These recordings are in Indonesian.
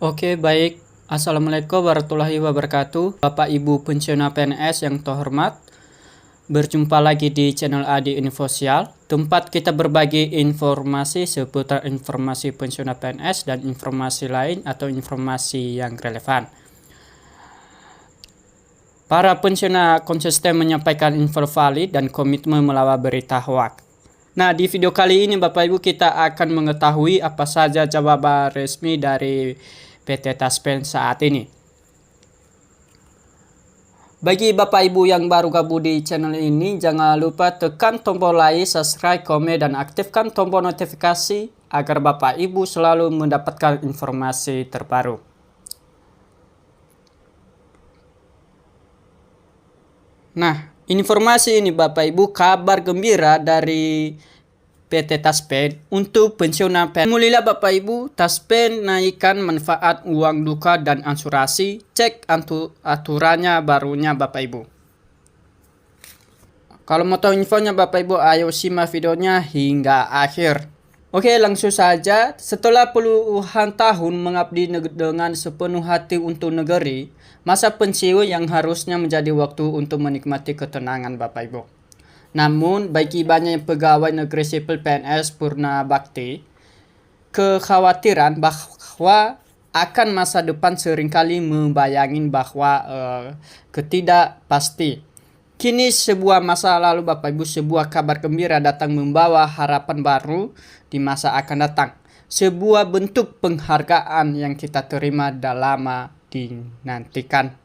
Oke, baik. Assalamualaikum warahmatullahi wabarakatuh. Bapak Ibu pensiunan PNS yang terhormat, berjumpa lagi di channel Adi Infosial, tempat kita berbagi informasi seputar informasi pensiunan PNS dan informasi lain atau informasi yang relevan. Para pensiunan konsisten menyampaikan info valid dan komitmen melawan berita hoax. Nah, di video kali ini Bapak Ibu kita akan mengetahui apa saja jawaban resmi dari PT Taspen saat ini. Bagi Bapak Ibu yang baru gabung di channel ini, jangan lupa tekan tombol like, subscribe, komen, dan aktifkan tombol notifikasi agar Bapak Ibu selalu mendapatkan informasi terbaru. Nah, informasi ini Bapak Ibu kabar gembira dari PT Taspen untuk pensiunan PNS. Mulailah Bapak Ibu, Taspen naikkan manfaat uang duka dan asuransi. Cek aturannya barunya Bapak Ibu. Kalau mau tahu infonya Bapak Ibu, ayo simak videonya hingga akhir. Oke, langsung saja. Setelah puluhan tahun mengabdi dengan sepenuh hati untuk negeri, masa pensiun yang harusnya menjadi waktu untuk menikmati ketenangan Bapak Ibu. Namun, bagi banyak pegawai negeri sipil PNS Purna Bakti, kekhawatiran bahwa akan masa depan seringkali membayangin bahwa ketidakpasti. Kini sebuah masa lalu Bapak Ibu, sebuah kabar gembira datang membawa harapan baru di masa akan datang. Sebuah bentuk penghargaan yang kita terima dah lama dinantikan.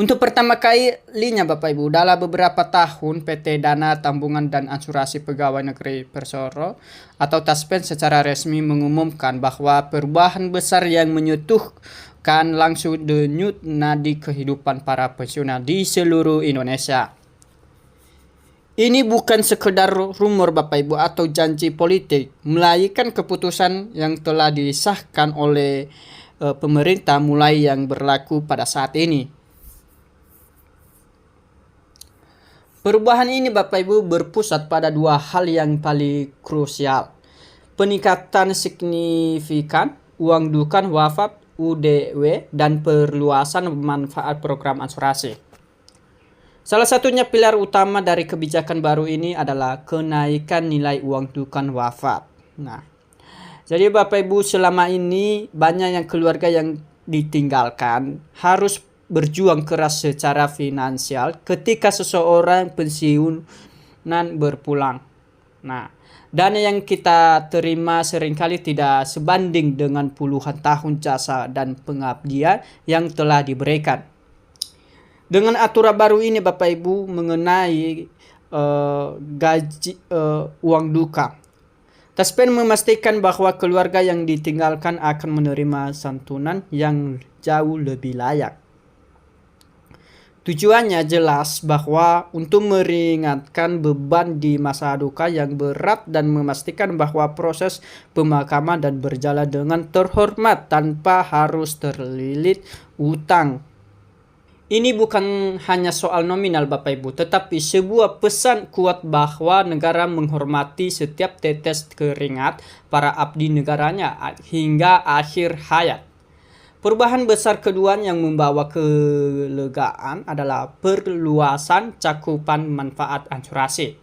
Untuk pertama kalinya Bapak Ibu, dalam beberapa tahun PT Dana Tabungan dan Asuransi Pegawai Negeri Persero atau Taspen secara resmi mengumumkan bahwa perubahan besar yang menyentuhkan langsung denyut nadi kehidupan para pensiunan di seluruh Indonesia. Ini bukan sekedar rumor Bapak Ibu atau janji politik, melainkan keputusan yang telah disahkan oleh pemerintah mulai yang berlaku pada saat ini. Perubahan ini Bapak Ibu berpusat pada dua hal yang paling krusial. Peningkatan signifikan uang duka wafat UDW dan perluasan manfaat program asuransi. Salah satunya pilar utama dari kebijakan baru ini adalah kenaikan nilai uang duka wafat. Nah, jadi Bapak Ibu selama ini banyak yang keluarga yang ditinggalkan harus berjuang keras secara finansial ketika seseorang pensiunan berpulang. Nah, dana yang kita terima seringkali tidak sebanding dengan puluhan tahun jasa dan pengabdian yang telah diberikan. Dengan aturan baru ini Bapak Ibu mengenai gaji uang duka, Taspen memastikan bahwa keluarga yang ditinggalkan akan menerima santunan yang jauh lebih layak. Tujuannya jelas bahwa untuk meringankan beban di masa duka yang berat dan memastikan bahwa proses pemakaman dan berjalan dengan terhormat tanpa harus terlilit utang. Ini bukan hanya soal nominal Bapak Ibu, tetapi sebuah pesan kuat bahwa negara menghormati setiap tetes keringat para abdi negaranya hingga akhir hayat. Perubahan besar kedua yang membawa kelegaan adalah perluasan cakupan manfaat asuransi.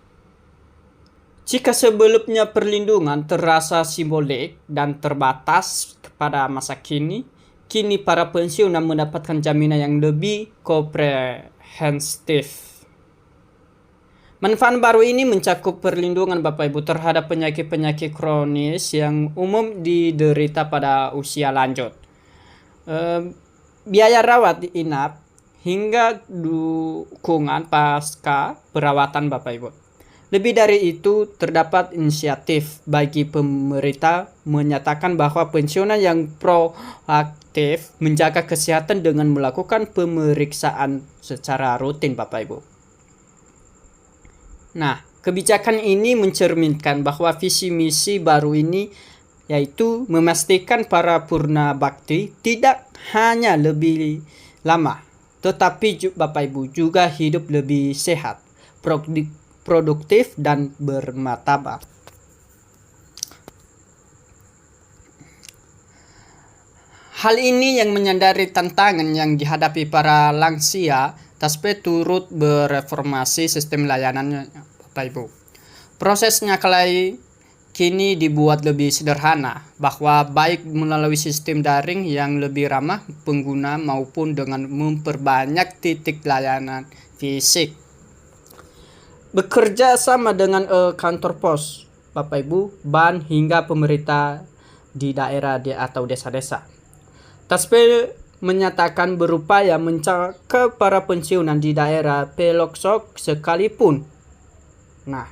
Jika sebelumnya perlindungan terasa simbolik dan terbatas pada masa kini para pensiunan mendapatkan jaminan yang lebih komprehensif. Manfaat baru ini mencakup perlindungan Bapak Ibu terhadap penyakit-penyakit kronis yang umum diderita pada usia lanjut. Biaya rawat inap hingga dukungan pasca perawatan Bapak Ibu. Lebih dari itu, terdapat inisiatif bagi pemerintah menyatakan bahwa pensiunan yang proaktif menjaga kesehatan dengan melakukan pemeriksaan secara rutin Bapak Ibu. Nah, kebijakan ini mencerminkan bahwa visi misi baru ini yaitu memastikan para purna bakti tidak hanya lebih lama, tetapi Bapak Ibu juga hidup lebih sehat, produktif, dan bermartabat. Hal ini yang menyadari tantangan yang dihadapi para lansia, TASPE turut bereformasi sistem layanannya, Bapak Ibu. Prosesnya kini dibuat lebih sederhana, bahwa baik melalui sistem daring yang lebih ramah pengguna maupun dengan memperbanyak titik layanan fisik. Bekerja sama dengan kantor pos, Bapak Ibu, bank hingga pemerintah di daerah atau desa-desa. TASPE menyatakan berupaya mencakup para pensiunan di daerah pelosok sekalipun. Nah,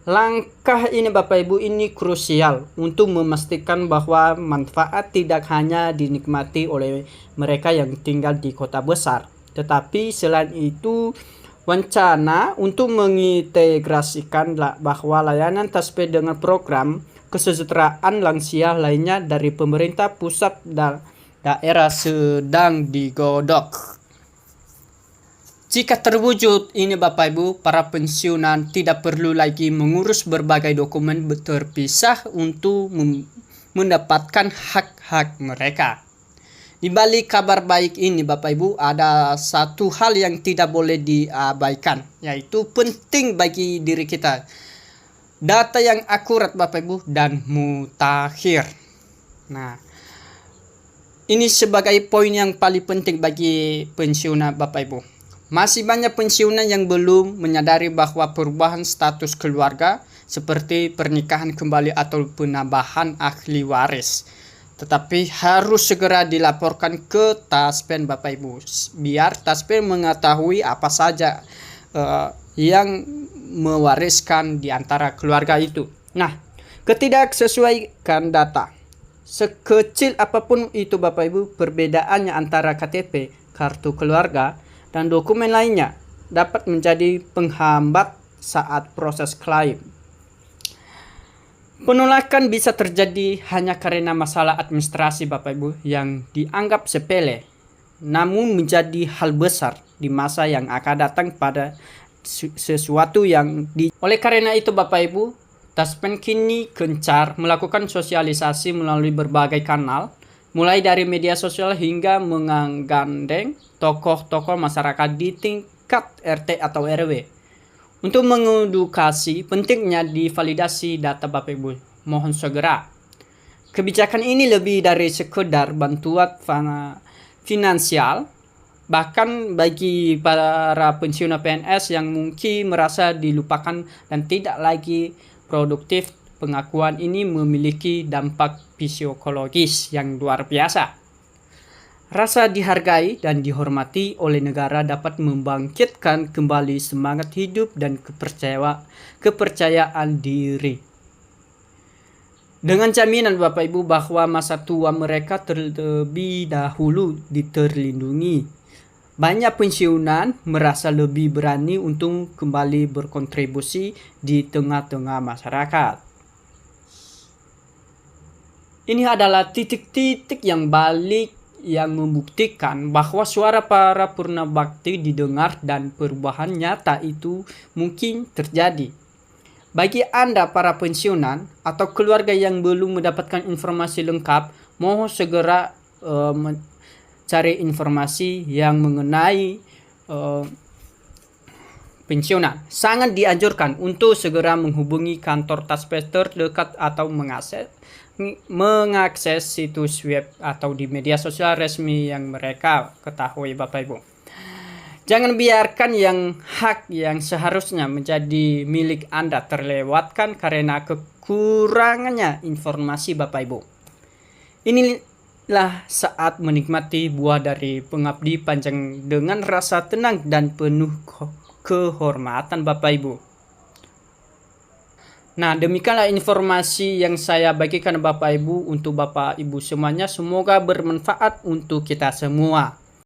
langkah ini Bapak Ibu ini krusial untuk memastikan bahwa manfaat tidak hanya dinikmati oleh mereka yang tinggal di kota besar, tetapi selain itu wacana untuk mengintegrasikan bahwa layanan TASPE dengan program kesejahteraan lansia lainnya dari pemerintah pusat dan daerah sedang digodok. Jika terwujud ini Bapak Ibu, para pensiunan tidak perlu lagi mengurus berbagai dokumen terpisah untuk mendapatkan hak-hak mereka. Di balik kabar baik ini Bapak Ibu, ada satu hal yang tidak boleh diabaikan, yaitu penting bagi diri kita. Data yang akurat Bapak Ibu dan mutakhir. Nah, ini sebagai poin yang paling penting bagi pensiunan Bapak Ibu. Masih banyak pensiunan yang belum menyadari bahwa perubahan status keluarga seperti pernikahan kembali atau penambahan ahli waris, tetapi harus segera dilaporkan ke TASPEN Bapak Ibu, biar TASPEN mengetahui apa saja yang mewariskan di antara keluarga itu. Nah, ketidaksesuaian data. Sekecil apapun itu Bapak Ibu, perbedaannya antara KTP, kartu keluarga, dan dokumen lainnya dapat menjadi penghambat saat proses klaim. Penolakan bisa terjadi hanya karena masalah administrasi Bapak Ibu yang dianggap sepele, namun menjadi hal besar di masa yang akan datang pada sesuatu yang Oleh karena itu Bapak Ibu, TASPEN kini gencar melakukan sosialisasi melalui berbagai kanal, mulai dari media sosial hingga menggandeng tokoh-tokoh masyarakat di tingkat RT atau RW untuk mengedukasi pentingnya divalidasi data Bapak Ibu. Mohon segera. Kebijakan ini lebih dari sekedar bantuan finansial, bahkan bagi para pensiunan PNS yang mungkin merasa dilupakan dan tidak lagi produktif, pengakuan ini memiliki dampak psikologis yang luar biasa. Rasa dihargai dan dihormati oleh negara dapat membangkitkan kembali semangat hidup dan kepercayaan diri. Dengan jaminan Bapak Ibu bahwa masa tua mereka terlebih dahulu terlindungi, banyak pensiunan merasa lebih berani untuk kembali berkontribusi di tengah-tengah masyarakat. Ini adalah titik-titik yang balik yang membuktikan bahwa suara para purna bakti didengar dan perubahan nyata itu mungkin terjadi. Bagi Anda para pensiunan atau keluarga yang belum mendapatkan informasi lengkap, mohon segera cari informasi yang mengenai pensiunan. Sangat dianjurkan untuk segera menghubungi kantor TASPE terdekat atau mengakses situs web atau di media sosial resmi yang mereka ketahui Bapak Ibu. Jangan biarkan hak yang seharusnya menjadi milik Anda terlewatkan karena kekurangannya informasi Bapak Ibu. Inilah saat menikmati buah dari pengabdi panjang dengan rasa tenang dan penuh kehormatan Bapak Ibu. Nah, demikianlah informasi yang saya bagikan Bapak Ibu untuk Bapak Ibu semuanya. Semoga bermanfaat untuk kita semua.